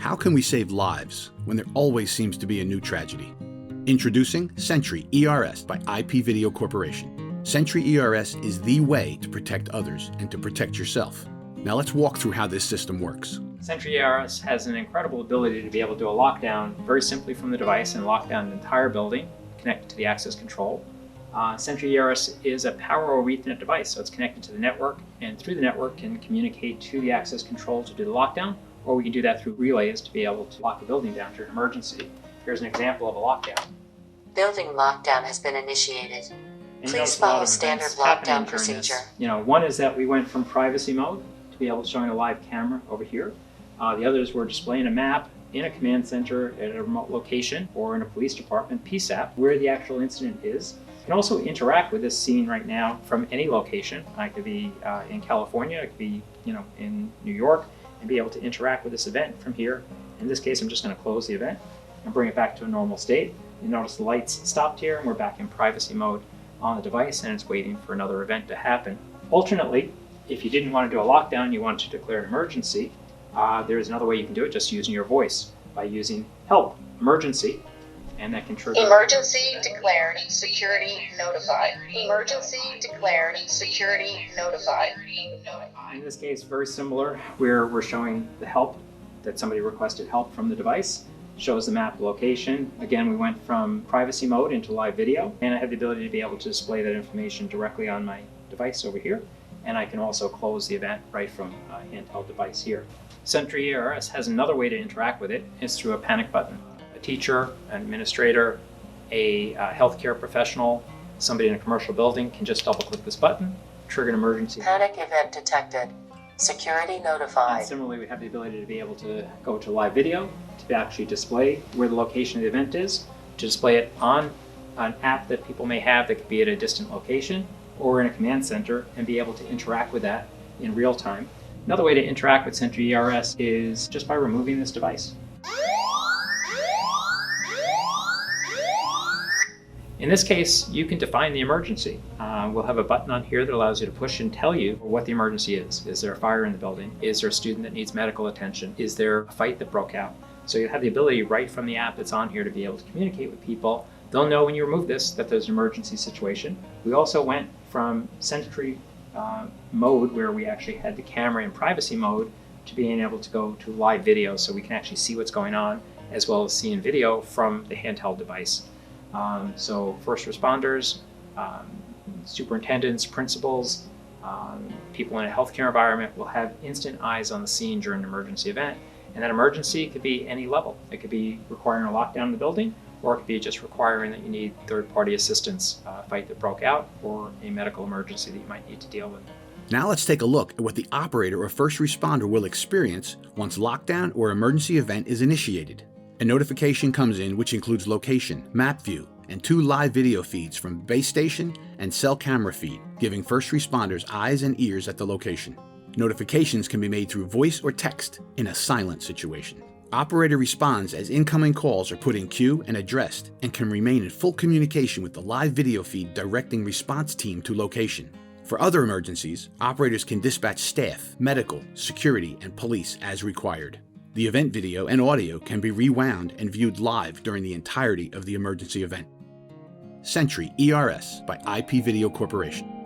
How can we save lives when there always seems to be a new tragedy? Introducing Sentry ERS by IP Video Corporation. Sentry ERS is the way to protect others and to protect yourself. Now let's walk through how this system works. Sentry ERS has an incredible ability to be able to do a lockdown very simply from the device and lock down the entire building connected to the access control. Sentry ERS is a Power over Ethernet device, so it's connected to the network, and through the network can communicate to the access control to do the lockdown, or we can do that through relays to be able to lock the building down during an emergency. Here's an example of a lockdown. Building lockdown has been initiated. And Please follow standard lockdown procedure. One is that we went from privacy mode to be able to showing a live camera over here. The others were displaying a map in a command center at a remote location or in a police department PSAP where the actual incident is. You can also interact with this scene right now from any location. I could be in California, I could be in New York, and be able to interact with this event from here. In this case, I'm just going to close the event and bring it back to a normal state. You notice the lights stopped here and we're back in privacy mode on the device, and it's waiting for another event to happen. Alternately, if you didn't want to do a lockdown, you wanted to declare an emergency, there's another way you can do it, just using your voice by using help, emergency, and that can trigger. Emergency declared, security notified. Emergency declared, security notified. In this case, very similar, where we're showing the help that somebody requested help from the device. Shows the map location. Again, we went from privacy mode into live video, and I have the ability to be able to display that information directly on my device over here. And I can also close the event right from a handheld device here. Sentry ERS has another way to interact with it. It's through a panic button. A teacher, an administrator, a healthcare professional, somebody in a commercial building can just double click this button, trigger an emergency. Panic event detected. Security notified. And similarly, we have the ability to be able to go to live video, to actually display where the location of the event is, to display it on an app that people may have that could be at a distant location or in a command center, and be able to interact with that in real time. Another way to interact with Sentry ERS is just by removing this device. In this case, you can define the emergency. We'll have a button on here that allows you to push and tell you what the emergency is. Is there a fire in the building? Is there a student that needs medical attention? Is there a fight that broke out? So you have the ability right from the app that's on here to be able to communicate with people. They'll know when you remove this that there's an emergency situation. We also went from Sentry mode, where we actually had the camera in privacy mode, to being able to go to live video, so we can actually see what's going on, as well as seeing video from the handheld device. So first responders, superintendents, principals, people in a healthcare environment will have instant eyes on the scene during an emergency event. And that emergency could be any level. It could be requiring a lockdown in the building, or it could be just requiring that you need third-party assistance, a fight that broke out, or a medical emergency that you might need to deal with. Now let's take a look at what the operator or first responder will experience once lockdown or emergency event is initiated. A notification comes in which includes location, map view, and 2 live video feeds from base station and cell camera feed, giving first responders eyes and ears at the location. Notifications can be made through voice or text in a silent situation. Operator responds as incoming calls are put in queue and addressed, and can remain in full communication with the live video feed directing response team to location. For other emergencies, operators can dispatch staff, medical, security, and police as required. The event video and audio can be rewound and viewed live during the entirety of the emergency event. Sentry ERS by IP Video Corporation.